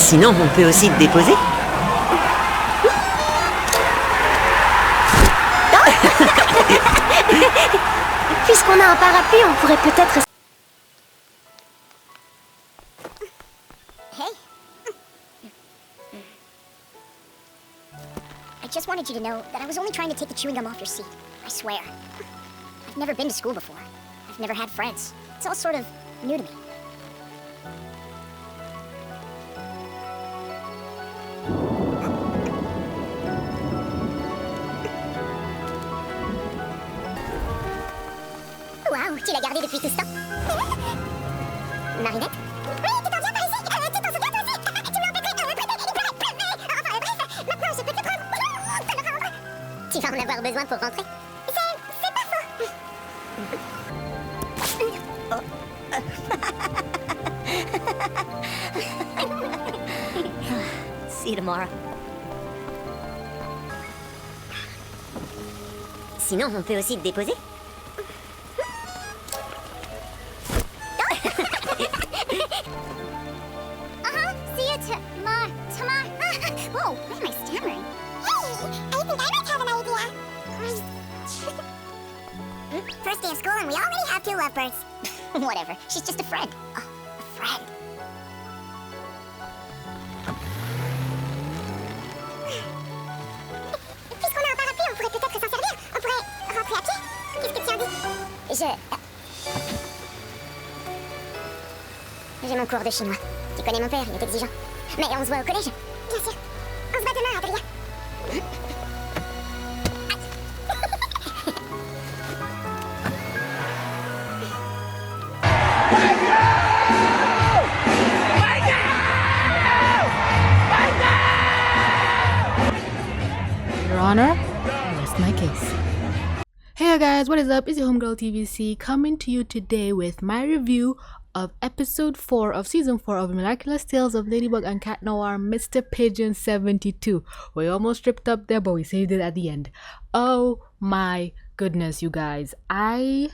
Sinon, on peut aussi te déposer. Puisqu'on a un parapluie, on pourrait peut-être... Hey. I just wanted you to know that I was only trying to take the chewing gum off your seat. I swear. I've never been to school before. I've never had friends. It's all sort of new to me. Waouh, tu l'as gardé depuis tout ce temps. Marinette? Oui, tu t'en viens par ici. Tu t'en souviens toi aussi. Tu me l'as prêté, il pleuvait. Enfin bref, maintenant je peux te prendre. Tu vas en avoir besoin pour rentrer. C'est pas faux. See you tomorrow. Sinon, on peut aussi te déposer. See you tomorrow. Whoa, why am I stammering? Hey, I think I might have an idea. First day of school and we already have 2 lovebirds. Whatever, she's just a friend. Oh, a friend. Puisqu'on a un parapluie, on pourrait peut-être s'en servir. On pourrait rentrer à pied. Qu'est-ce que tu en dis? J'ai mon cours de chinois. Tu connais mon père, il est exigeant. Mais on se voit au collège. Bien sûr. On se voit demain, Adrien. Your Honor, I rest my case. Hey guys, what is up? It's your homegirl TVC coming to you today with my review of episode 4 of season 4 of Miraculous Tales of Ladybug and Cat Noir, Mr Pigeon 72. We almost tripped up there, but we saved it at the end. Oh my goodness, you guys. I'm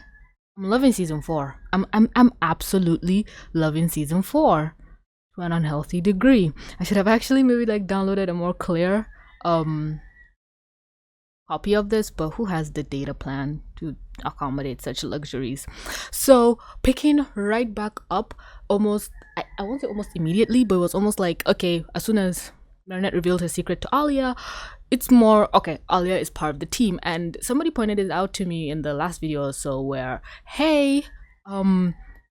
loving season 4. I'm absolutely loving season 4 to an unhealthy degree. I should have actually maybe like downloaded a more clear copy of this, but who has the data plan to accommodate such luxuries? So picking right back up almost, I won't say almost immediately, but it was almost like, okay, as soon as Marinette revealed her secret to Alia, it's more, okay, Alia is part of the team. And somebody pointed it out to me in the last video or so where, hey,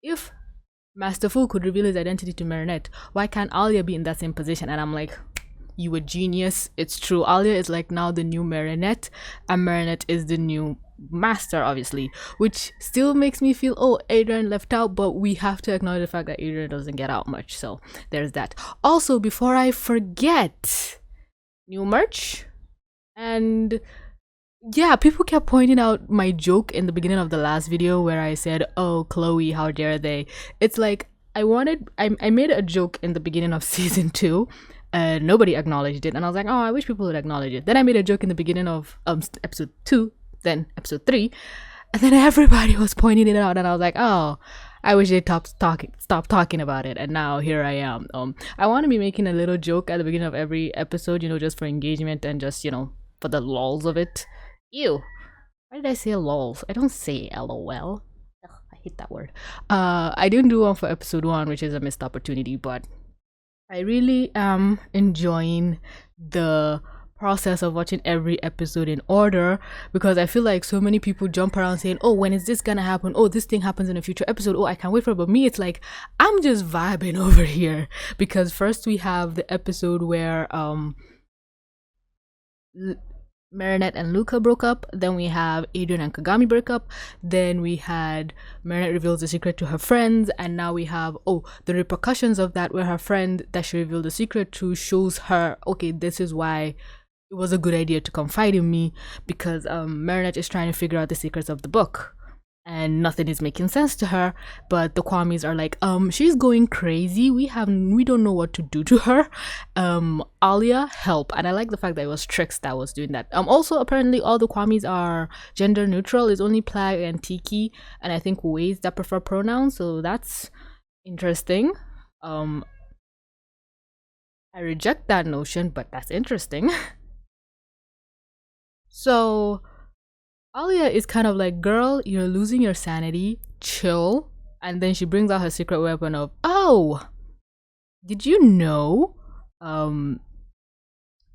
if Master Fu could reveal his identity to Marinette, why can't Alia be in that same position? And I'm like, you a genius. It's true. Alia is like now the new Marinette, and Marinette is the new master, obviously, which still makes me feel, oh, Adrien left out, but we have to acknowledge the fact that Adrien doesn't get out much. So there's that. Also, before I forget, new merch. And yeah, people kept pointing out my joke in the beginning of the last video where I said, oh, Chloe, how dare they? It's like I made a joke in the beginning of season 2. Nobody acknowledged it, and I was like, oh, I wish people would acknowledge it. Then I made a joke in the beginning of episode 2, then episode 3, and then everybody was pointing it out, and I was like, oh, I wish they stop talking about it. And now here I am. I want to be making a little joke at the beginning of every episode, you know, just for engagement and just, you know, for the lols of it. Ew, why did I say lols? I don't say LOL. Ugh, I hate that word. I didn't do one for episode 1, which is a missed opportunity, but I really am enjoying the process of watching every episode in order, because I feel like so many people jump around saying, oh, when is this gonna happen? Oh, this thing happens in a future episode. Oh, I can't wait for it. But me, it's like I'm just vibing over here, because first we have the episode where Marinette and Luca broke up, then we have Adrien and Kagami break up, then we had Marinette reveals the secret to her friends, and now we have, oh, the repercussions of that, where her friend that she revealed the secret to shows her, okay, this is why it was a good idea to confide in me, because Marinette is trying to figure out the secrets of the book and nothing is making sense to her, but the Kwamis are like, she's going crazy, we don't know what to do to her. Alia, help. And I like the fact that it was Trix that was doing that. Also, apparently all the Kwamis are gender neutral. It's only Plag and Tiki and I think Ways that prefer pronouns, so that's interesting. I reject that notion, but that's interesting. So Alia is kind of like, girl, you're losing your sanity, chill. And then she brings out her secret weapon of, oh, did you know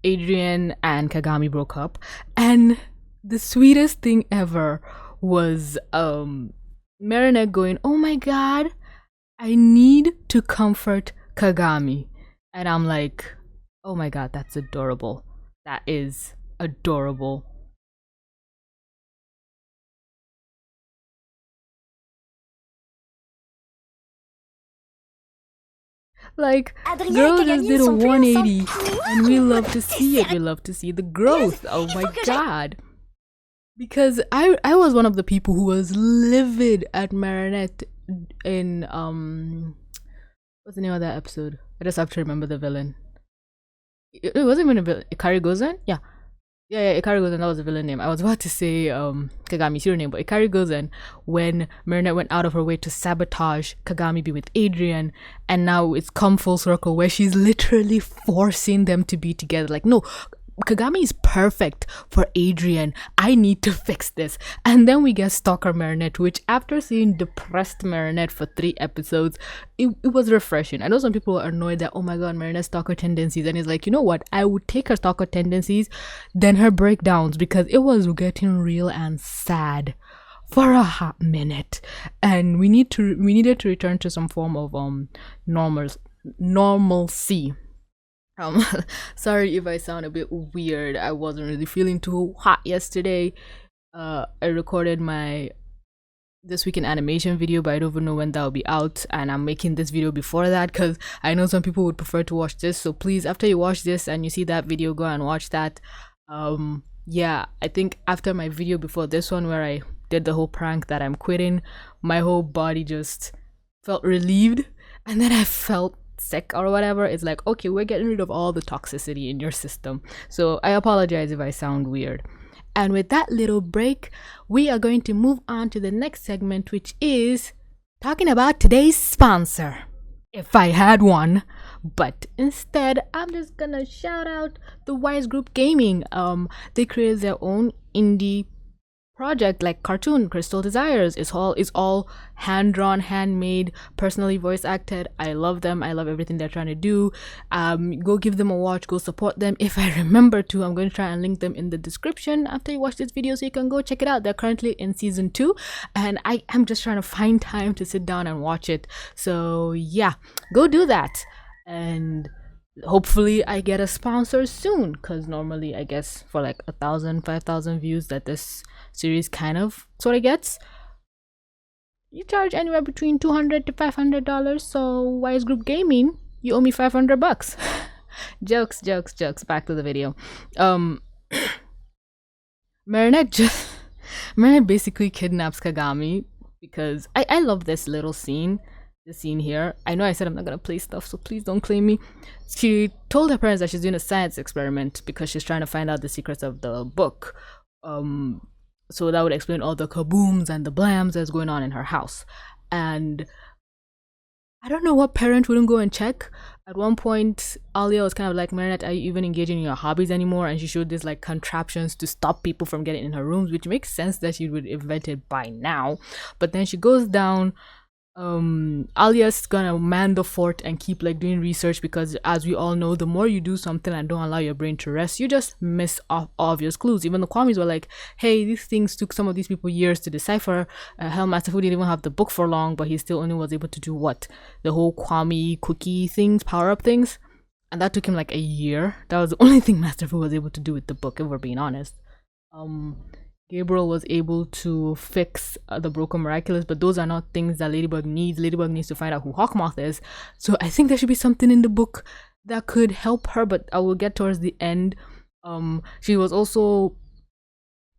Adrien and Kagami broke up? And the sweetest thing ever was Marinette going, oh my god, I need to comfort Kagami. And I'm like, oh my god, that's adorable. That is adorable. Like, Adrien girl et just Kagami did a sont plus 180 ensemble. and we love to see it. We love to see the growth. Oh my god. Because I was one of the people who was livid at Marinette in what's the name of that episode? I just have to remember the villain. It wasn't even a villain. Ikari Gozen? Yeah, Ikari Gozen, that was the villain name. I was about to say Kagami's hero name, but Ikari Gozen, when Marinette went out of her way to sabotage Kagami be with Adrien, and now it's come full circle where she's literally forcing them to be together. Like, no, Kagami is perfect for Adrien. I need to fix this. And then we get Stalker Marinette, which after seeing depressed Marinette for 3 episodes, it was refreshing. I know some people are annoyed that, oh my god, Marinette's stalker tendencies. And it's like, you know what? I would take her stalker tendencies than her breakdowns, because it was getting real and sad for a hot minute. And we needed to return to some form of normalcy. Sorry if I sound a bit weird. I wasn't really feeling too hot yesterday. I recorded my This Week in Animation video, but I don't even know when that'll be out, and I'm making this video before that because I know some people would prefer to watch this. So please, after you watch this and you see that video, go and watch that. Yeah, I think after my video before this one where I did the whole prank that I'm quitting, my whole body just felt relieved, and then I felt sick or whatever. It's like, okay, we're getting rid of all the toxicity in your system. So I apologize if I sound weird. And with that little break, we are going to move on to the next segment, which is talking about today's sponsor, if I had one. But instead, I'm just gonna shout out the Wise Group Gaming. They created their own indie project like cartoon Crystal Desires. It's all hand-drawn, handmade, personally voice acted. I love them. I love everything they're trying to do. Go give them a watch, go support them. If I remember to, I'm going to try and link them in the description after you watch this video so you can go check it out. They're currently in season 2 and I am just trying to find time to sit down and watch it. So yeah, go do that, and hopefully I get a sponsor soon, because normally I guess for like 1,000, 5,000 views that this series kind of sort of gets, you charge anywhere between $200 to $500. So Wise Group Gaming, you owe me $500. jokes. Back to the video. Marinette basically kidnaps Kagami because I love this little scene. The scene here. I know I said I'm not gonna play stuff, so please don't claim me. She told her parents that she's doing a science experiment because she's trying to find out the secrets of the book. So that would explain all the kabooms and the blams that's going on in her house. And I don't know what parent wouldn't go and check. At one point, Alia was kind of like, Marinette, are you even engaging in your hobbies anymore? And she showed these like contraptions to stop people from getting in her rooms, which makes sense that she would invent it by now. But then she goes down. Alia's gonna man the fort and keep like doing research, because as we all know, the more you do something and don't allow your brain to rest, you just miss obvious clues. Even the Kwamis were like, hey, these things took some of these people years to decipher. Hell, Master Fu didn't even have the book for long, but he still only was able to do what, the whole Kwami cookie things, power up things, and that took him like a year. That was the only thing Master Fu was able to do with the book, if we're being honest. Gabriel was able to fix the broken Miraculous, but those are not things that Ladybug needs. Ladybug needs to find out who Hawkmoth is. So I think there should be something in the book that could help her, but I will get towards the end. She was also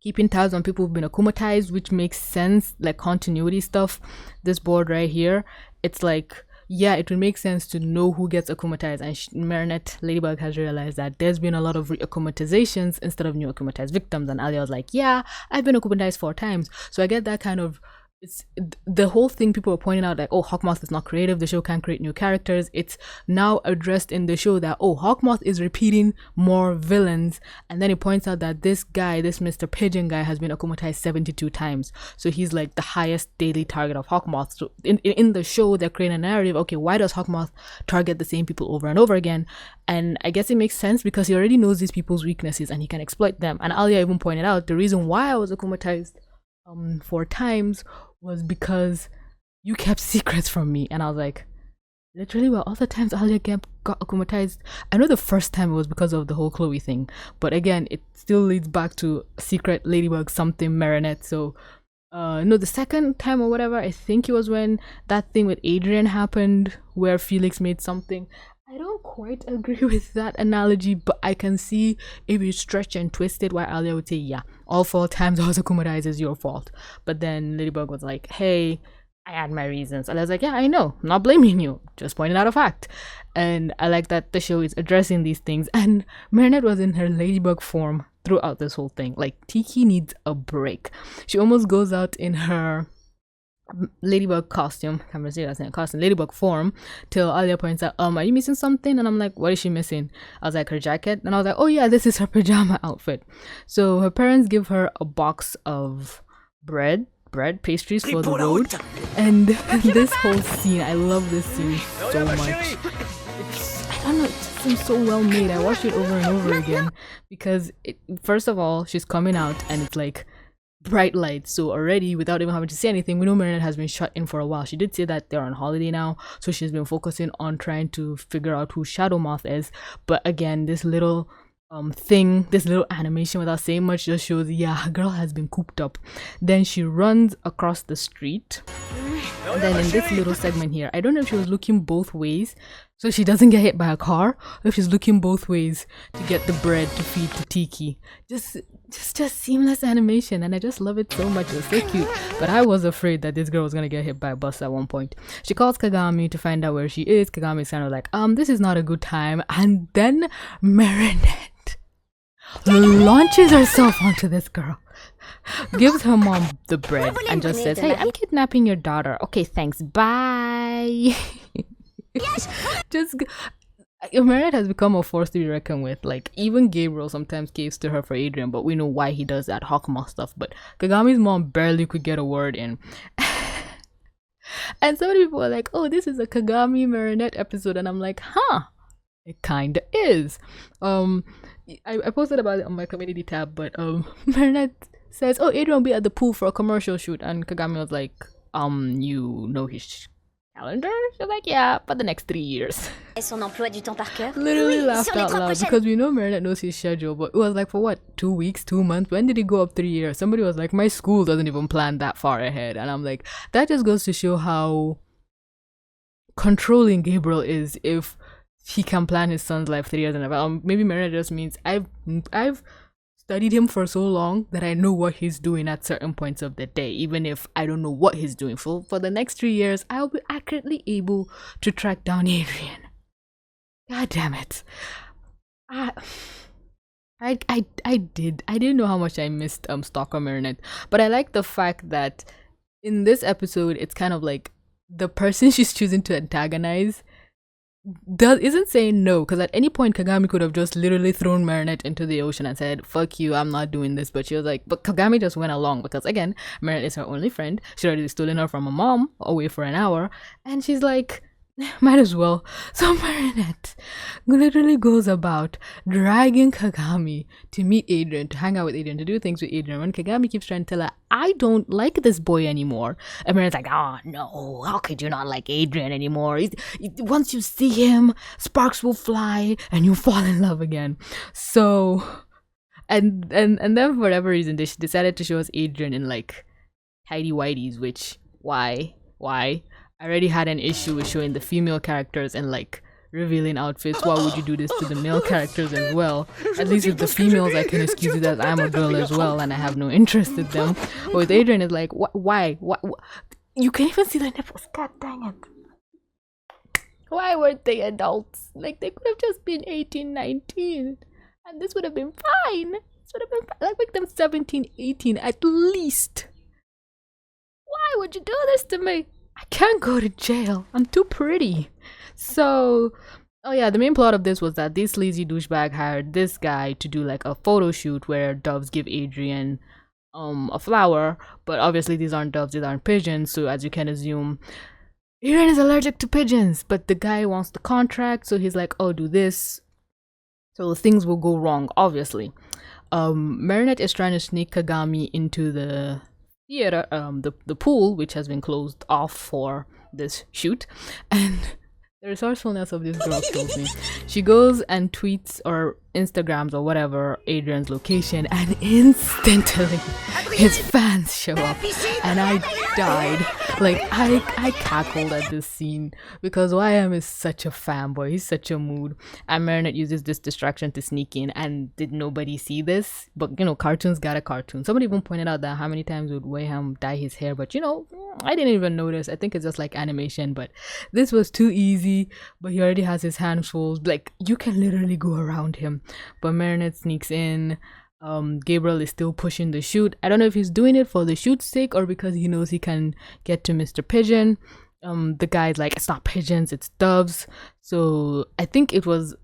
keeping tabs on people who've been akumatized, which makes sense, like continuity stuff. This board right here, it's like, yeah, it would make sense to know who gets akumatized, and Marinette Ladybug has realized that there's been a lot of re-akumatizations instead of new akumatized victims, and Alia was like, yeah, I've been akumatized 4 times, so I get that kind of it's the whole thing people were pointing out, like, oh, Hawkmoth is not creative, the show can't create new characters. It's now addressed in the show that, oh, Hawkmoth is repeating more villains, and then it points out that this guy, this Mr. Pigeon guy, has been akumatized 72 times, so he's like the highest daily target of Hawkmoth. So in the show they're creating a narrative, okay, why does Hawkmoth target the same people over and over again? And I guess it makes sense because he already knows these people's weaknesses and he can exploit them. And Alia even pointed out the reason why I was akumatized 4 times was because you kept secrets from me. And I was like, literally, well, all the times Alia got akumatized, I know the first time it was because of the whole Chloe thing, but again, it still leads back to secret Ladybug something Marinette. So no, the second time or whatever, I think it was when that thing with Adrien happened where Felix made something. I don't quite agree with that analogy, but I can see if you stretch and twist it why Alia would say, yeah, all 4 times I was akumatized is your fault. But then Ladybug was like, hey, I had my reasons. And I was like, yeah, I know, I'm not blaming you, just pointing out a fact. And I like that the show is addressing these things. And Marinette was in her Ladybug form throughout this whole thing. Like, Tiki needs a break. She almost goes out in her Ladybug costume, Ladybug form, till Alia points out, are you missing something? And I'm like, what is she missing? I was like, her jacket. And I was like, oh yeah, this is her pajama outfit. So her parents give her a box of bread pastries for the road. And this whole scene, I love this scene so much. I don't know, it just seems so well made. I watched it over and over again because first of all, she's coming out and it's like bright lights, so already without even having to say anything, we know Marinette has been shut in for a while. She did say that they're on holiday now, so she's been focusing on trying to figure out who Shadow Moth is. But again, this little this little animation without saying much just shows, yeah, a girl has been cooped up. Then she runs across the street, and then in this little segment here, I don't know if she was looking both ways so she doesn't get hit by a car, or if she's looking both ways to get the bread to feed to Tiki. Just seamless animation, and I just love it so much. It was so cute. But I was afraid that this girl was gonna get hit by a bus at one point. She calls Kagami to find out where she is. Kagami's kind of like, this is not a good time. And then Marinette launches herself onto this girl, gives her mom the bread, and just says, hey, I'm kidnapping your daughter. Okay, thanks, bye. Marinette has become a force to be reckoned with. Like, even Gabriel sometimes caves to her for Adrien, but we know why he does that Hawkmoth stuff. But Kagami's mom barely could get a word in. And so many people are like, oh, this is a Kagami Marinette episode, and I'm like, huh, it kinda is. I posted about it on my community tab, but Marinette says, oh, Adrien will be at the pool for a commercial shoot, and Kagami was like, you know his calendar? She's like, yeah, for the next 3 years. Son emploi du temps par cœur. Literally laughed out loud because we know Marinette knows his schedule, but it was like, for what, 2 weeks, 2 months? When did he go up 3 years? Somebody was like, my school doesn't even plan that far ahead. And I'm like, that just goes to show how controlling Gabriel is if he can plan his son's life 3 years in advance. Maybe Marinette just means I've studied him for so long that I know what he's doing at certain points of the day, even if I don't know what he's doing. For the next 3 years, I'll be accurately able to track down Adrien. God damn it. I didn't know how much I missed Stalker Marinette, but I like the fact that in this episode, it's kind of like the person she's choosing to antagonize isn't saying no, because at any point Kagami could have just literally thrown Marinette into the ocean and said, fuck you, I'm not doing this. But she was like, but Kagami just went along because, again, Marinette is her only friend. She already stolen her from her mom away for an hour, and she's like, might as well. So Marinette literally goes about dragging Kagami to meet Adrien, to hang out with Adrien, to do things with Adrien, when Kagami keeps trying to tell her, I don't like this boy anymore. And Marinette's like, oh no, how could you not like Adrien anymore? Once you see him, sparks will fly and you fall in love again. So and then for whatever reason they decided to show us Adrien in like tidy whities, which why I already had an issue with showing the female characters in like revealing outfits. Why would you do this to the male characters as well? At least with the females I can excuse it as I'm a girl as well and I have no interest in them. But with Adrien it's like, why? You can't even see the nipples. God dang it. Why weren't they adults? Like, they could have just been 18, 19 and this would have been fine. This would have been fine. Like, make them 17, 18 at least. why would you do this to me? I can't go to jail. I'm too pretty. So, oh yeah, the main plot of this was that this sleazy douchebag hired this guy to do like a photo shoot where doves give Adrien a flower, but obviously these aren't doves, these aren't pigeons, so as you can assume, Adrien is allergic to pigeons, but the guy wants the contract, so he's like, oh, do this. So things will go wrong, obviously. Marinette is trying to sneak Kagami into the theater, the pool, which has been closed off for this shoot, and the resourcefulness of this girl kills me. She goes and tweets or Instagrams or whatever Adrien's location, and instantly his fans show up, and I died. Like I cackled at this scene because YM is such a fanboy. He's such a mood, and Marinette uses this distraction to sneak in. And did nobody see this? But you know, cartoons got a cartoon. Somebody even pointed out that how many times would Wayham dye his hair, but you know, I didn't even notice. I think it's just like animation, but this was too easy. But he already has his hands full. Like you can literally go around him. But Marinette sneaks in. Gabriel is still pushing the shoot. I don't know if he's doing it for the shoot's sake or because he knows he can get to Mr. Pigeon. The guy's like, it's not pigeons, it's doves. So I think it was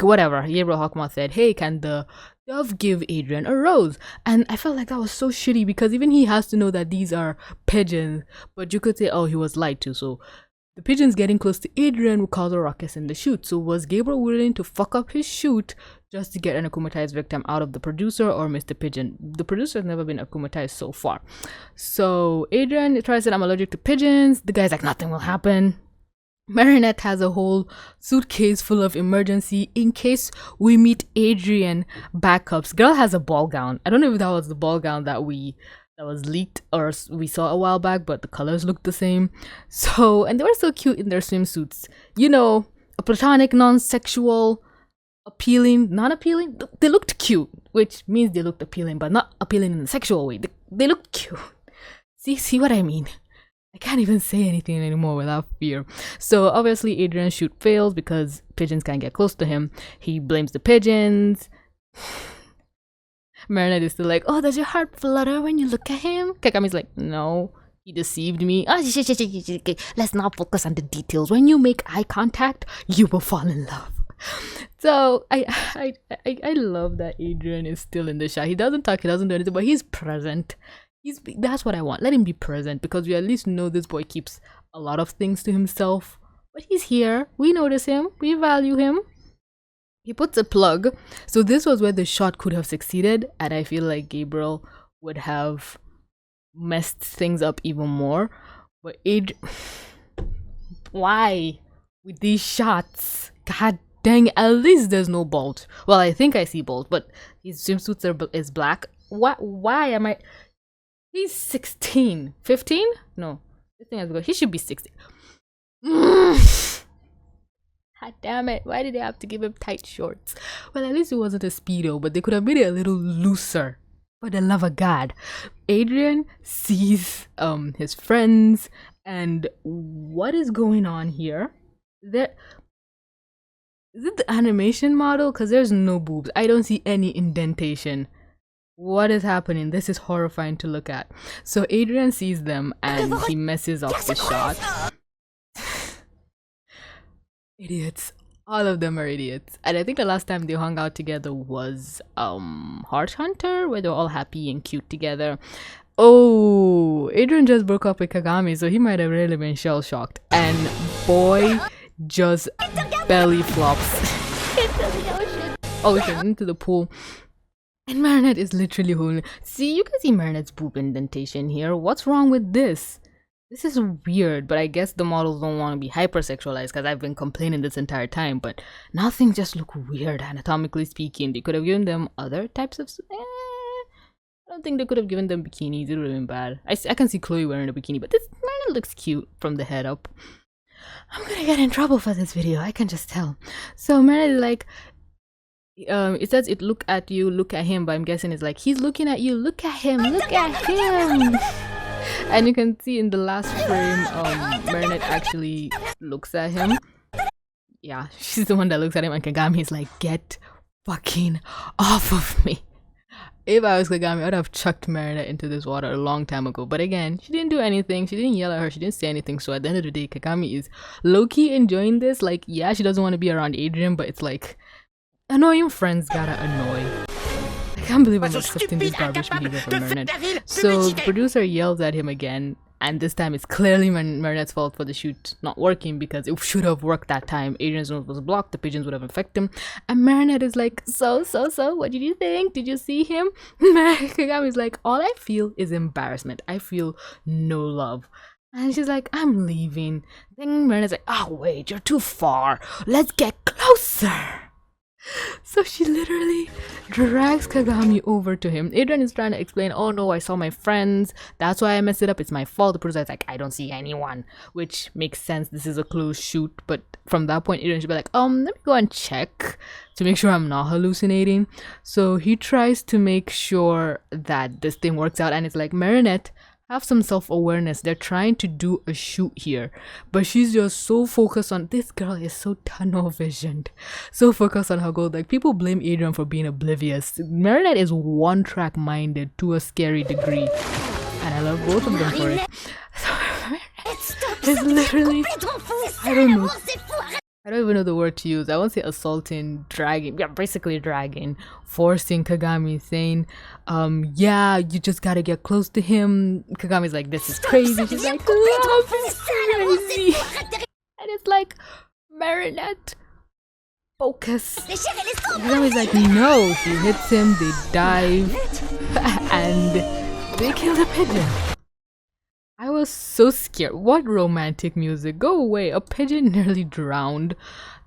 whatever. Gabriel Hawkmoth said, hey, can the dove give Adrien a rose? And I felt like that was so shitty because even he has to know that these are pigeons. But you could say, oh, he was lied to. So the pigeons getting close to Adrien would cause a ruckus in the shoot. So was Gabriel willing to fuck up his shoot just to get an akumatized victim out of the producer or Mr. Pigeon? The producer has never been akumatized so far. So Adrien tries to say, I'm allergic to pigeons. The guy's like, nothing will happen. Marinette has a whole suitcase full of emergency in case we meet Adrien backups. Girl has a ball gown. I don't know if that was the ball gown that was leaked or we saw a while back, but the colors looked the same. So, and they were so cute in their swimsuits. You know, a platonic, non-sexual, appealing, non-appealing. They looked cute, which means they looked appealing, but not appealing in a sexual way. They looked cute. See what I mean? I can't even say anything anymore without fear. So obviously Adrien's shoot fails because pigeons can't get close to him. He blames the pigeons. Marinette is still like, oh, does your heart flutter when you look at him? Kagami's like, no, he deceived me. Oh, shit. Let's not focus on the details. When you make eye contact, you will fall in love. So I love that Adrien is still in the shot. He doesn't talk, he doesn't do anything, but he's present. That's what I want. Let him be present because we at least know this boy keeps a lot of things to himself. But he's here. We notice him. We value him. He puts a plug. So this was where the shot could have succeeded, and I feel like Gabriel would have messed things up even more. But why with these shots? God dang, at least there's no bolt. Well, I think I see bolt, but his swimsuit is black. Why am I... He's 16. 15? No. This thing has to go. He should be 16. God damn it. Why did they have to give him tight shorts? Well, at least it wasn't a Speedo, but they could have made it a little looser. For the love of God. Adrien sees his friends, and what is going on here? Is it the animation model? Because there's no boobs. I don't see any indentation. What is happening? This is horrifying to look at. So Adrien sees them and he messes up the shot. Idiots. All of them are idiots. And I think the last time they hung out together was Heart Hunter, where they're all happy and cute together. Oh, Adrien just broke up with Kagami, so he might have really been shell shocked. And boy just belly flops into the ocean, into the pool. And Marinette is literally holding. See, you can see Marinette's boob indentation here. What's wrong with this? This is weird, but I guess the models don't want to be hypersexualized because I've been complaining this entire time. But now things just look weird, anatomically speaking. They could have given them other types of... I don't think they could have given them bikinis. It would have been bad. I can see Chloe wearing a bikini, but this Marinette looks cute from the head up. I'm gonna get in trouble for this video. I can just tell. So Marinette is like... it says it look at you, look at him, but I'm guessing it's like he's looking at you, look at him, look at him. And you can see in the last frame Marinette actually looks at him. Yeah, she's the one that looks at him, and Kagami is like, get fucking off of me. If I was Kagami, I'd have chucked Marinette into this water a long time ago. But again, she didn't do anything. She didn't yell at her. She didn't say anything. So at the end of the day, Kagami is low-key enjoying this. Like, yeah, she doesn't want to be around Adrien, but it's like, annoying friends gotta annoy. I can't believe I'm accepting this garbage behavior from Marinette. So the producer yells at him again. And this time it's clearly Marinette's fault for the shoot not working, because it should have worked that time. Adrien's nose was blocked, the pigeons would have infected him. And Marinette is like, so, what did you think? Did you see him? Kagami's like, all I feel is embarrassment. I feel no love. And she's like, I'm leaving. Then Marinette's like, oh wait, you're too far. Let's get closer. So she literally drags Kagami over to him. Adrien is trying to explain, oh no, I saw my friends, that's why I messed it up, it's my fault. The producer's like, I don't see anyone, which makes sense, this is a closed shoot. But from that point, Adrien should be like, let me go and check to make sure I'm not hallucinating. So he tries to make sure that this thing works out, and it's like, Marinette, have some self-awareness. They're trying to do a shoot here, but she's just so focused on, this girl is so tunnel visioned, so focused on her goal. Like, people blame Adrien for being oblivious. Marinette is one track minded to a scary degree, and I love both of them for it. It's literally, I don't even know the word to use. I won't say assaulting, dragging. Yeah, basically dragging, forcing Kagami, saying, yeah, you just gotta get close to him. Kagami's like, this is crazy. She's like, love is crazy. And it's like, Marinette, focus. Kagami's like, no. She hits him, they dive, and they kill the pigeon. I was so scared. What romantic music? Go away. A pigeon nearly drowned.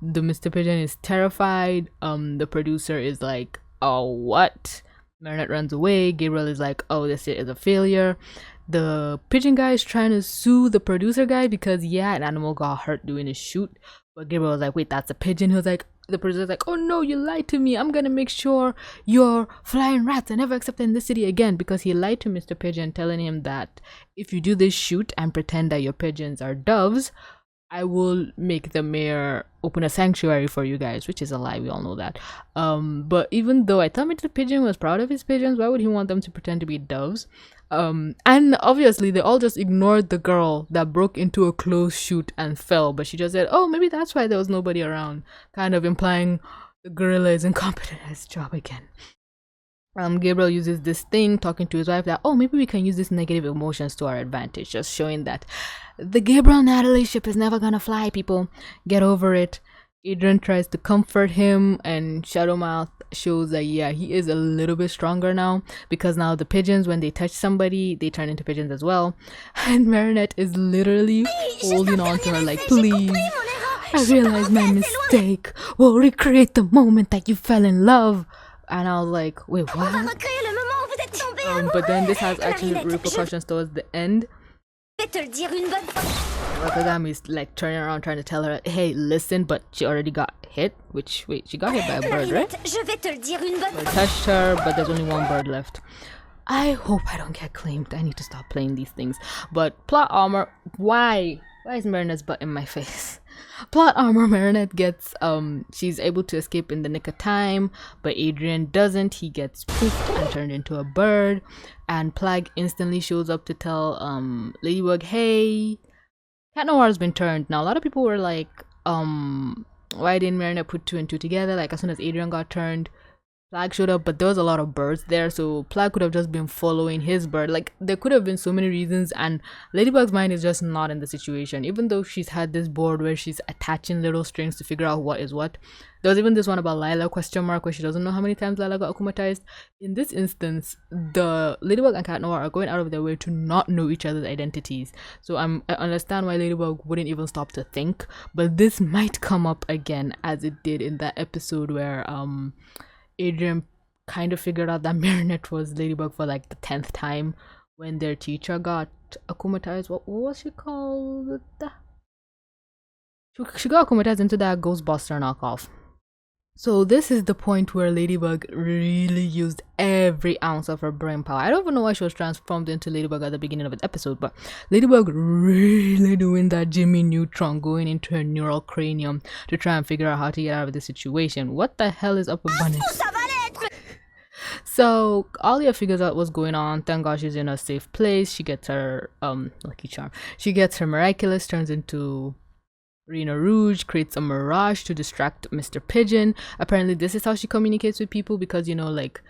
The Mr. Pigeon is terrified. The producer is like, oh, what? Marinette runs away. Gabriel is like, oh, this is a failure. The pigeon guy is trying to sue the producer guy because, yeah, an animal got hurt doing a shoot. But Gabriel was like, wait, that's a pigeon. He was like, the producer's like, oh no, you lied to me. I'm gonna make sure your flying rats are never accepted in this city again, because he lied to Mr. Pigeon, telling him that if you do this shoot and pretend that your pigeons are doves, I will make the mayor open a sanctuary for you guys, which is a lie. We all know that. But even though I thought Mr. Pigeon was proud of his pigeons, why would he want them to pretend to be doves? And obviously they all just ignored the girl that broke into a closed shoot and fell, but she just said, oh, maybe that's why there was nobody around, kind of implying the gorilla is incompetent at his job again. Gabriel uses this thing, talking to his wife, that, oh, maybe we can use these negative emotions to our advantage, just showing that the Gabriel Natalie ship is never gonna fly, people. Get over it. Adrien tries to comfort him, and Shadowmouth shows that, yeah, he is a little bit stronger now, because now the pigeons, when they touch somebody, they turn into pigeons as well. And Marinette is literally holding on to her like, please, I realized my mistake. We'll recreate the moment that you fell in love. And I was like, wait, what? But then this has actually repercussions towards the end. Kagami is like turning around trying to tell her, hey, listen, but she already got hit. Which, wait, she got hit by a bird, right? I touched her, but there's only one bird left. I hope I don't get claimed. I need to stop playing these things. But plot armor, why is Marinette's butt in my face? Plot armor, Marinette gets, she's able to escape in the nick of time, but Adrien doesn't. He gets poofed and turned into a bird, and Plague instantly shows up to tell Ladybug, hey, Cat Noir has been turned. Now a lot of people were like, why didn't Marinette put 2 and 2 together? Like, as soon as Adrien got turned, Plague showed up, but there was a lot of birds there, so Plague could have just been following his bird. Like, there could have been so many reasons, and Ladybug's mind is just not in the situation. Even though she's had this board where she's attaching little strings to figure out what is what. There was even this one about Lila, where she doesn't know how many times Lila got akumatized. In this instance, the Ladybug and Cat Noir are going out of their way to not know each other's identities. So I understand why Ladybug wouldn't even stop to think, but this might come up again, as it did in that episode where Adrien kind of figured out that Marinette was Ladybug for like the 10th time when their teacher got akumatized. What was she called? She got akumatized into that Ghostbuster knockoff. So this is the point where Ladybug really used every ounce of her brain power. I don't even know why she was transformed into Ladybug at the beginning of the episode, but Ladybug really doing that Jimmy Neutron, going into her neural cranium to try and figure out how to get out of this situation. What the hell is up with Bunny? So Alia figures out what's going on. Thank God she's in a safe place. She gets her lucky charm. She gets her Miraculous, turns into Rena Rouge, creates a mirage to distract Mr. Pigeon. Apparently this is how she communicates with people, because you know, like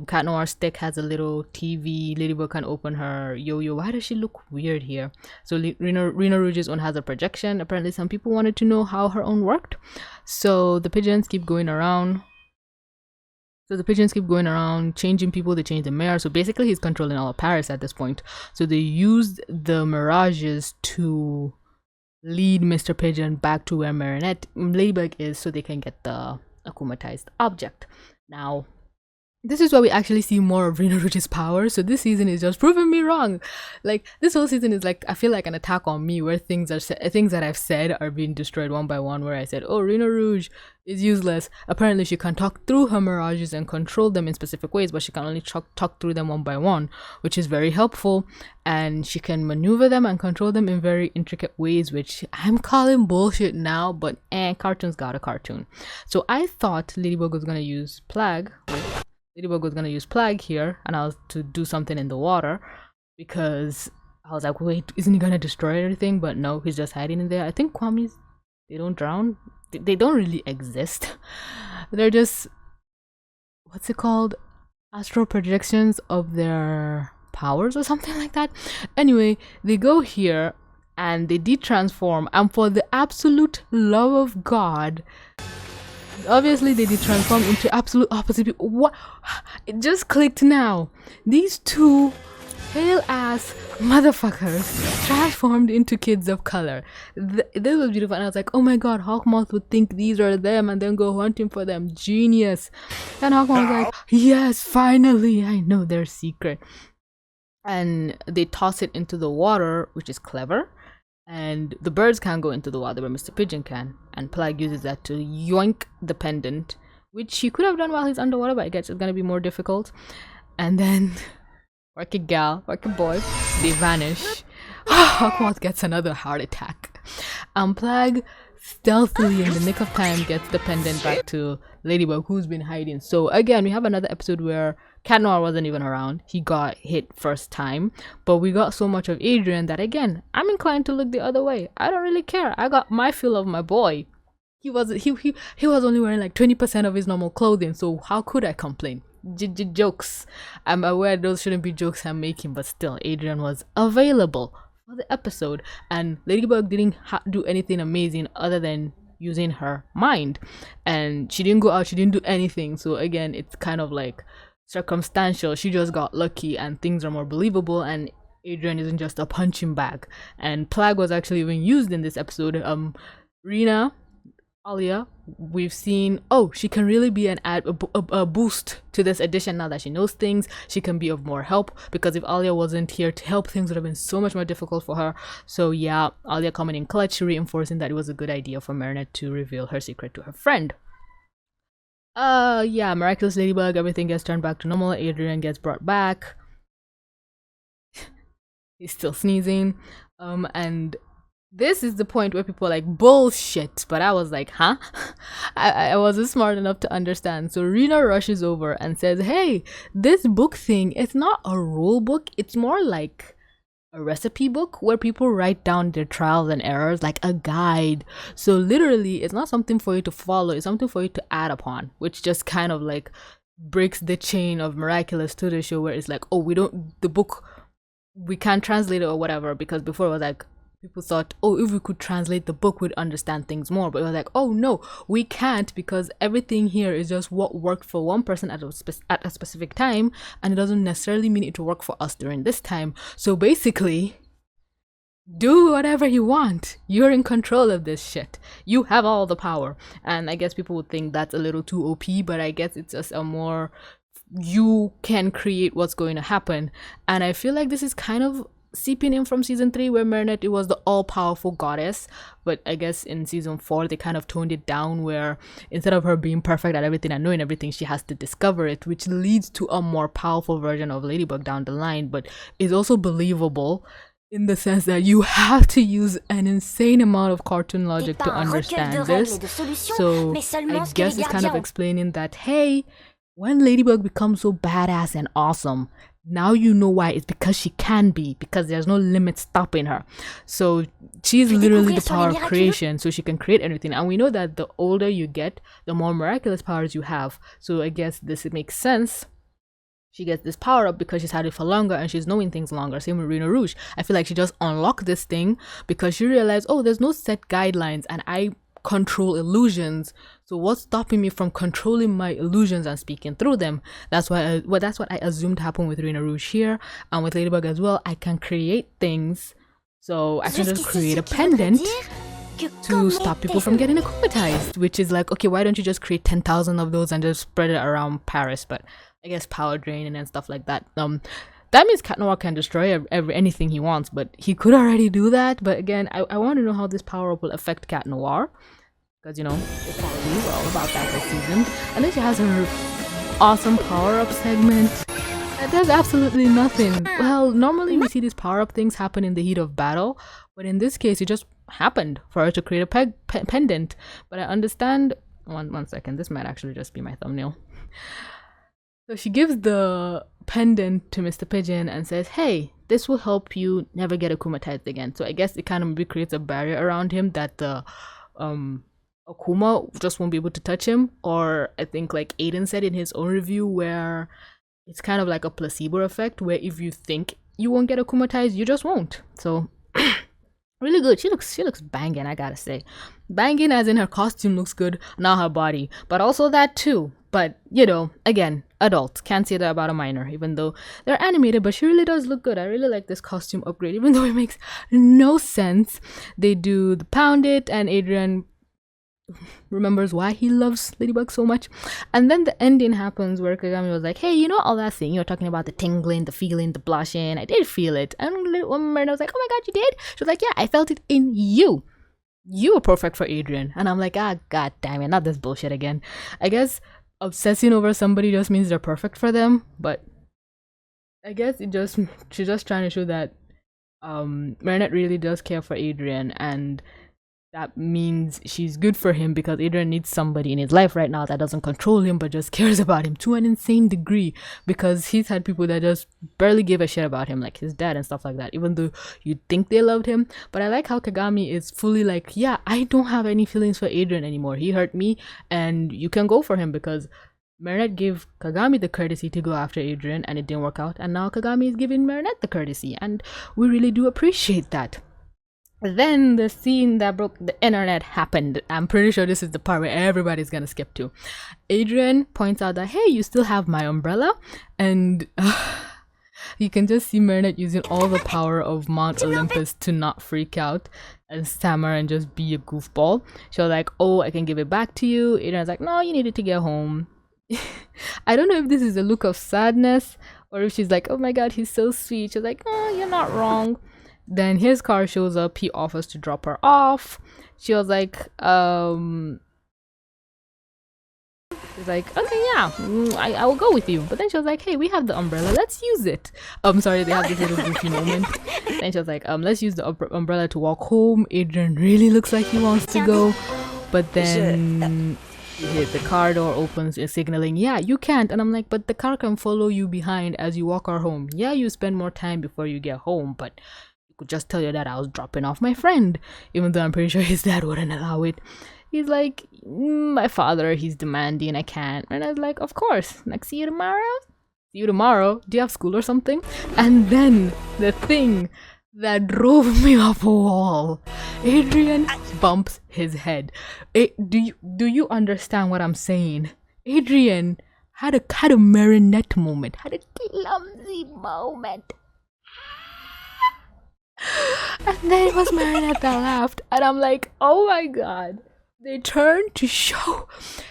Cat Noir's stick has a little TV. Ladybug can open her yo-yo. Why does she look weird here? So Rena Rouge's own has a projection. Apparently some people wanted to know how her own worked. So the pigeons keep going around. Changing people. They change the mayor. So basically he's controlling all of Paris at this point. So they used the mirages to lead Mr. Pigeon back to where Ladybug is, so they can get the akumatized object. Now this is where we actually see more of Rena Rouge's power. So this season is just proving me wrong. Like this whole season is like, I feel like an attack on me, where things that I've said are being destroyed one by one. Where I said, oh, Rena Rouge is useless. Apparently she can talk through her mirages and control them in specific ways, but she can only talk through them one by one, which is very helpful. And she can maneuver them and control them in very intricate ways, which I'm calling bullshit now, but cartoons got a cartoon. So I thought Ladybug was gonna use Plague here, and I was to do something in the water, because I was like, wait, isn't he gonna destroy everything? But no, he's just hiding in there. I think Kwamis, they don't drown. They don't really exist. They're just, what's it called, astral projections of their powers or something like that. Anyway, they go here and they de-transform, and for the absolute love of God, obviously they did transform into absolute opposite people. What? It just clicked now. These two pale ass motherfuckers transformed into kids of color. This was beautiful, and I was like, oh my god, Hawkmoth would think these are them and then go hunting for them. Genius. And Hawkmoth was like, yes, finally, I know their secret. And they toss it into the water, which is clever. And the birds can't go into the water, but Mr. Pigeon can. And Plague uses that to yoink the pendant, which he could have done while he's underwater, but I guess it's gonna be more difficult. And then work it gal, work it boy, they vanish. Hawkmoth gets another heart attack. And Plague stealthily in the nick of time gets the pendant back to Ladybug, who's been hiding. So again, we have another episode where Cat Noir wasn't even around. He got hit first time, but we got so much of Adrien that again, I'm inclined to look the other way. I don't really care. I got my fill of my boy. He was only wearing like 20% of his normal clothing, so how could I complain? Jokes. I'm aware those shouldn't be jokes I'm making, but still, Adrien was available for the episode, and Ladybug didn't do anything amazing other than using her mind, and she didn't go out, she didn't do anything. So again, it's kind of like circumstantial. She just got lucky and things are more believable, and Adrien isn't just a punching bag. And Plague was actually even used in this episode. Alia, we've seen, oh, she can really be a boost to this edition now that she knows things. She can be of more help, because if Alia wasn't here to help, things would have been so much more difficult for her. So yeah, Alia coming in clutch, reinforcing that it was a good idea for Marinette to reveal her secret to her friend. Yeah, Miraculous Ladybug, everything gets turned back to normal. Adrien gets brought back. He's still sneezing. And this is the point where people are like, bullshit. But I was like, huh? I wasn't smart enough to understand. So Rena rushes over and says, hey, this book thing, it's not a rule book. It's more like a recipe book where people write down their trials and errors, like a guide. So literally, it's not something for you to follow. It's something for you to add upon, which just kind of like breaks the chain of Miraculous to the show, where it's like, oh, we can't translate it or whatever, because before it was like, people thought, oh, if we could translate the book, we'd understand things more. But it was like, oh no, we can't, because everything here is just what worked for one person at a specific time, and it doesn't necessarily mean it to work for us during this time. So basically, do whatever you want. You're in control of this shit. You have all the power. And I guess people would think that's a little too OP, but I guess it's just a more, you can create what's going to happen. And I feel like this is kind of seeping in from season 3, where Marinette was the all-powerful goddess, but I guess in season 4 they kind of toned it down, where instead of her being perfect at everything and knowing everything, she has to discover it, which leads to a more powerful version of Ladybug down the line, but is also believable in the sense that you have to use an insane amount of cartoon logic to understand this. So I guess it's kind of explaining that, hey, when Ladybug becomes so badass and awesome, now you know why. It's because she can be, because there's no limit stopping her. So she's literally the power of creation, so she can create anything. And we know that the older you get, the more miraculous powers you have. So I guess this makes sense. She gets this power up because she's had it for longer and she's knowing things longer. Same with Rena Rouge. I feel like she just unlocked this thing because she realized, oh, there's no set guidelines and I control illusions. So what's stopping me from controlling my illusions and speaking through them? That's why that's what I assumed happened with Rena Rouge here, and with Ladybug as well. I can create things, so I can just create a pendant to stop people from getting akumatized, which is like, okay, why don't you just create 10,000 of those and just spread it around Paris? But I guess power draining and stuff like that. That means Cat Noir can destroy anything he wants, but he could already do that. But again, I want to know how this power up will affect Cat Noir, because you know, we're all about that this season. And then she has her awesome power up segment that does absolutely nothing. Well, normally we see these power up things happen in the heat of battle, but in this case, it just happened for her to create a pendant. But I understand. One second, this might actually just be my thumbnail. So she gives the pendant to Mr. Pigeon and says, hey, this will help you never get akumatized again. So I guess it kind of maybe creates a barrier around him that the Akuma just won't be able to touch him. Or I think like Aiden said in his own review, where it's kind of like a placebo effect, where if you think you won't get akumatized, you just won't. So really good. She looks banging, I gotta say. Banging as in her costume looks good, not her body. But also that too. But, you know, again, adult. Can't say that about a minor, even though they're animated, but she really does look good. I really like this costume upgrade, even though it makes no sense. They do the pound it, and Adrien remembers why he loves Ladybug so much. And then the ending happens where Kagami was like, hey, you know all that thing you're talking about, the tingling, the feeling, the blushing, I did feel it. And I was like, oh my god, you did? She was like, yeah, I felt it in you. You were perfect for Adrien. And I'm like, ah, god damn it, not this bullshit again. I guess obsessing over somebody just means they're perfect for them, but I guess she's just trying to show that Marinette really does care for Adrien, and that means she's good for him because Adrien needs somebody in his life right now that doesn't control him but just cares about him to an insane degree, because he's had people that just barely give a shit about him, like his dad and stuff like that, even though you'd think they loved him. But I like how Kagami is fully like, yeah, I don't have any feelings for Adrien anymore. He hurt me and you can go for him, because Marinette gave Kagami the courtesy to go after Adrien and it didn't work out, and now Kagami is giving Marinette the courtesy, and we really do appreciate that. Then the scene that broke the internet happened. I'm pretty sure this is the part where everybody's gonna skip to. Adrien points out that, hey, you still have my umbrella, and you can just see Marinette using all the power of Mount Olympus to not freak out and stammer and just be a goofball. She was like, oh, I can give it back to you. Adrien's like, no, you needed to get home. I don't know if this is a look of sadness or if she's like, oh my god, he's so sweet. She's like, oh, you're not wrong. Then his car shows up. He offers to drop her off. She was like, she's like, okay, yeah, I will go with you. But then she was like, hey, we have the umbrella, let's use it. Sorry, they have this little goofy moment. Then she was like, let's use the umbrella to walk home. Adrien really looks like he wants to go, but then the car door opens, is signaling, yeah, you can't. And I'm like, but the car can follow you behind as you walk her home. Yeah, you spend more time before you get home, but could just tell your dad I was dropping off my friend, even though I'm pretty sure his dad wouldn't allow it. He's like, my father, he's demanding, I can't. And I was like, of course, like, see you tomorrow? See you tomorrow? Do you have school or something? And then the thing that drove me off a wall, Adrien bumps his head. Do you understand what I'm saying? Adrien had a Marinette moment, had a clumsy moment. And then it was Marinette that laughed, and I'm like, oh my god, they turned to show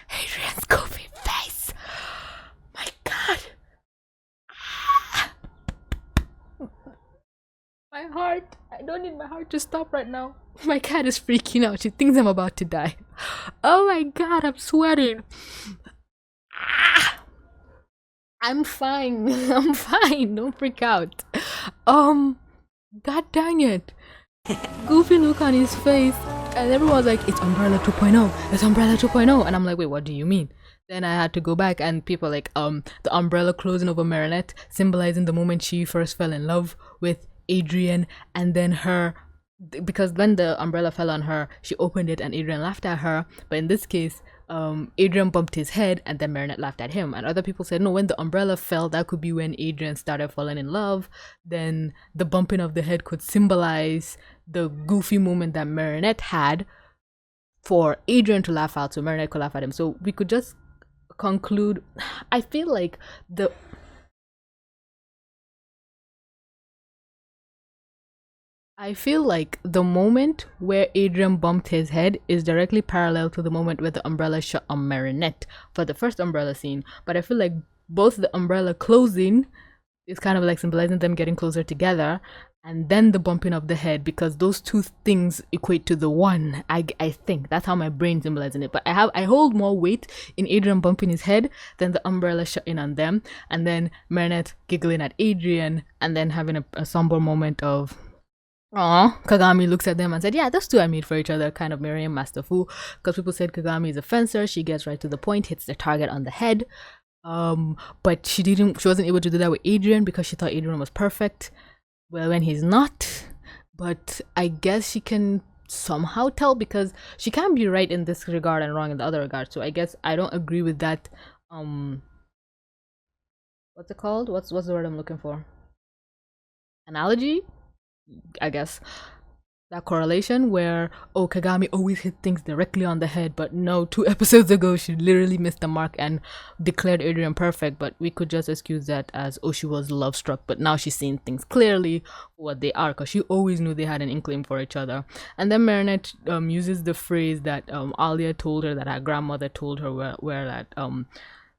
Adrien's goofy face. My god. My heart, I don't need my heart to stop right now. My cat is freaking out. She thinks I'm about to die. Oh my god, I'm sweating. I'm fine. I'm fine. Don't freak out. God dang it. Goofy look on his face. And everyone's like, it's Umbrella 2.0, it's Umbrella 2.0. And I'm like, wait, what do you mean? Then I had to go back, and people are like, the umbrella closing over Marinette, symbolizing the moment she first fell in love with Adrien, and then her, because when the umbrella fell on her, she opened it and Adrien laughed at her. But in this case, Adrien bumped his head and then Marinette laughed at him. And other people said, no, when the umbrella fell, that could be when Adrien started falling in love. Then the bumping of the head could symbolize the goofy moment that Marinette had for Adrien to laugh out, so Marinette could laugh at him. So we could just conclude. I feel like the moment where Adrien bumped his head is directly parallel to the moment where the umbrella shut on Marinette for the first umbrella scene. But I feel like both the umbrella closing is kind of like symbolizing them getting closer together, and then the bumping of the head, because those two things equate to the one. I think that's how my brain symbolizing it. But I hold more weight in Adrien bumping his head than the umbrella shutting on them, and then Marinette giggling at Adrien, and then having a somber moment of, aw, Kagami looks at them and said, yeah, those two are made for each other, kind of mirroring Master Fu, because people said Kagami is a fencer, she gets right to the point, hits the target on the head. But she wasn't able to do that with Adrien because she thought Adrien was perfect. Well, when he's not. But I guess she can somehow tell, because she can be right in this regard and wrong in the other regard. So I guess I don't agree with that. What's it called? What's the word I'm looking for? Analogy, I guess. That correlation where, oh, Kagami always hit things directly on the head, but no, 2 episodes ago she literally missed the mark and declared Adrien perfect. But we could just excuse that as, oh, she was love struck, but now she's seeing things clearly for what they are, because she always knew they had an inkling for each other. And then Marinette uses the phrase that Alia told her, that her grandmother told her, where that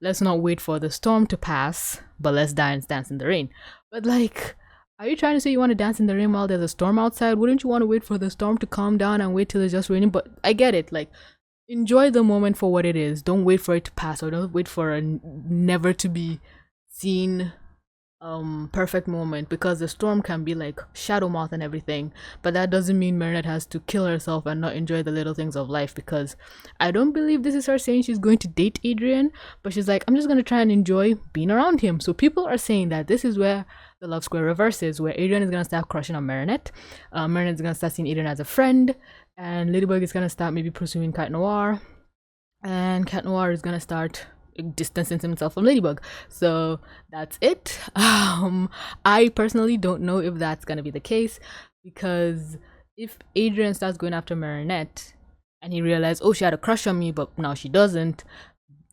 let's not wait for the storm to pass, but let's dance in the rain. But like, are you trying to say you want to dance in the rain while there's a storm outside? Wouldn't you want to wait for the storm to calm down and wait till it's just raining? But I get it. Like, enjoy the moment for what it is. Don't wait for it to pass, or don't wait for a never to be seen perfect moment, because the storm can be like Shadow Moth and everything. But that doesn't mean Marinette has to kill herself and not enjoy the little things of life, because I don't believe this is her saying she's going to date Adrien, but she's like, I'm just going to try and enjoy being around him. So people are saying that this is where the love square reverses, where Adrien is going to start crushing on Marinette. Marinette is going to start seeing Adrien as a friend, and Ladybug is going to start maybe pursuing Cat Noir, and Cat Noir is going to start distancing himself from Ladybug. So that's it. I personally don't know if that's going to be the case, because if Adrien starts going after Marinette and he realizes, oh, she had a crush on me, but now she doesn't,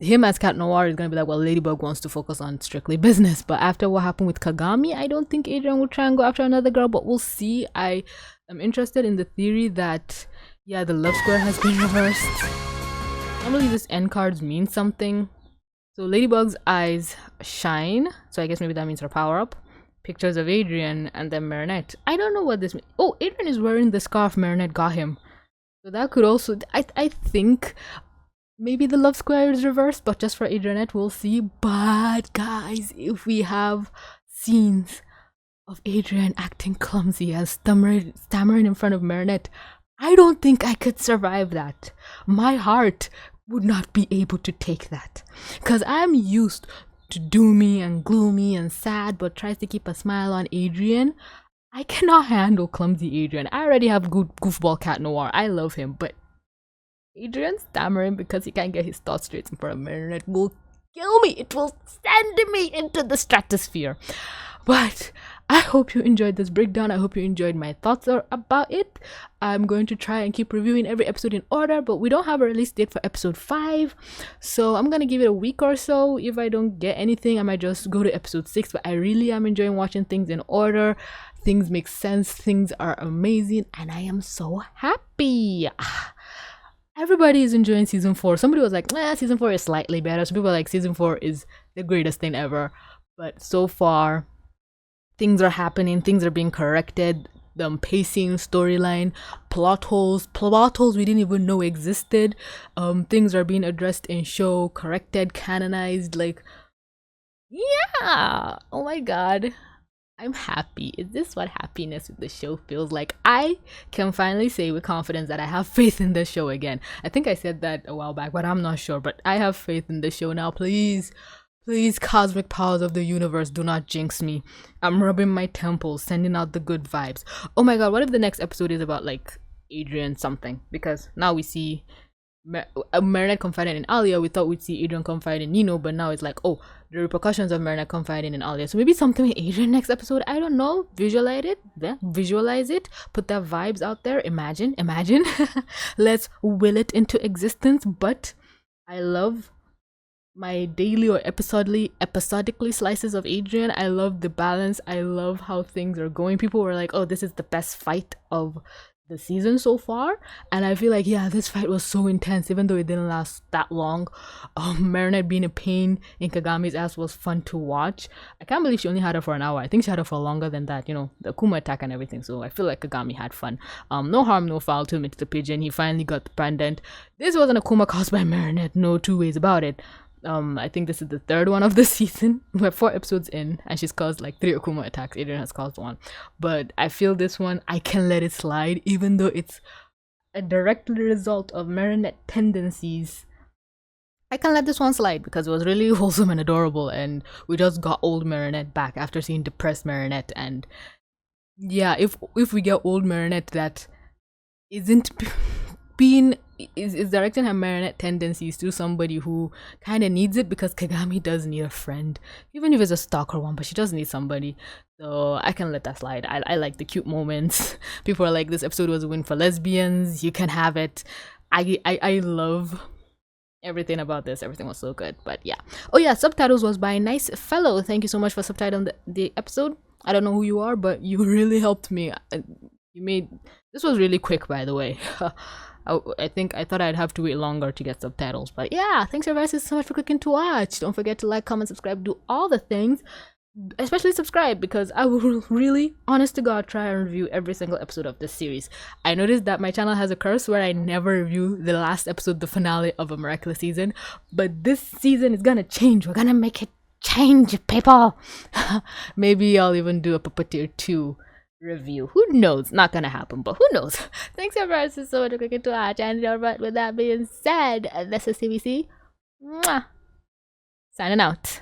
him as Cat Noir is going to be like, well, Ladybug wants to focus on strictly business. But after what happened with Kagami, I don't think Adrien will try and go after another girl, but we'll see. I am interested in the theory that, yeah, the love square has been reversed. Normally this end cards mean something. So Ladybug's eyes shine, so I guess maybe that means her power up. Pictures of Adrien, and then Marinette. I don't know what this means. Oh, Adrien is wearing the scarf Marinette got him. So that could also, I think maybe the love square is reversed, but just for Adrienette, we'll see. But guys, if we have scenes of Adrien acting clumsy and stammering in front of Marinette, I don't think I could survive that. My heart would not be able to take that, because I'm used to doomy and gloomy and sad, but tries to keep a smile on Adrien. I cannot handle clumsy Adrien. I already have good goofball Cat Noir. I love him, but Adrien stammering because he can't get his thoughts straight in front of Marinette will kill me. It will send me into the stratosphere. But I hope you enjoyed this breakdown. I hope you enjoyed my thoughts about it. I'm going to try and keep reviewing every episode in order, but we don't have a release date for episode 5. So I'm going to give it a week or so. If I don't get anything, I might just go to episode 6. But I really am enjoying watching things in order. Things make sense. Things are amazing. And I am so happy. Everybody is enjoying season 4. Somebody was like, season 4 is slightly better. So people are like, season 4 is the greatest thing ever. But so far, things are happening, things are being corrected, the pacing, storyline, plot holes we didn't even know existed, things are being addressed in show, corrected, canonized, like, yeah, oh my god, I'm happy. Is this what happiness with the show feels like? I can finally say with confidence that I have faith in the show again. I think I said that a while back, but I'm not sure. But I have faith in the show now. Please, please, cosmic powers of the universe, do not jinx me. I'm rubbing my temples, sending out the good vibes. Oh my god, what if the next episode is about like Adrien something? Because now we see Marinette confided in Alia. We thought we'd see Adrien confide in Nino, but now it's like, oh, the repercussions of Marinette confiding in Alia. So maybe something with Adrien next episode. I don't know. Visualize it. Yeah, visualize it. Put that vibes out there. Imagine. Let's will it into existence. But I love my daily or episodically slices of Adrien. I love the balance. I love how things are going. People were like, oh, this is the best fight of the season so far, and I feel like, yeah, this fight was so intense even though it didn't last that long. Marinette being a pain in Kagami's ass was fun to watch. I can't believe she only had her for an hour. I think she had her for longer than that, you know, the Akuma attack and everything. So I feel like Kagami had fun. No harm, no foul to Mr Pigeon. He finally got the pendant. This was an Akuma caused by Marinette, no two ways about it. I think this is the third one of the season. We're 4 episodes in and she's caused like 3 Akuma attacks. Adrien has caused 1, but I feel this one I can let it slide even though it's a direct result of Marinette tendencies. I can let this one slide because it was really wholesome and adorable, and we just got old Marinette back after seeing depressed Marinette. And yeah, if we get old Marinette that isn't is directing her Marinette tendencies to somebody who kind of needs it, because Kagami does need a friend, even if it's a stalker one, but she does need somebody. So I can let that slide. I like the cute moments. People are like, this episode was a win for lesbians. You can have it. I love everything about this. Everything was so good. But yeah. Oh yeah, subtitles was by Nice Fellow. Thank you so much for subtitling the episode. I don't know who you are, but you really helped me. You made this was really quick, by the way. I thought I'd have to wait longer to get subtitles, but yeah, thanks everybody so much for clicking to watch. Don't forget to like, comment, subscribe, do all the things, especially subscribe, because I will really, honest to god, try and review every single episode of this series. I noticed that my channel has a curse where I never review the last episode, the finale of a Miraculous season, but this season is gonna change. We're gonna make it change, people. Maybe I'll even do a Puppeteer 2 review. Who knows? Not gonna happen, but who knows? Thanks everyone so much for clicking to watch. And with that being said, this is CBC. Mwah. Signing out.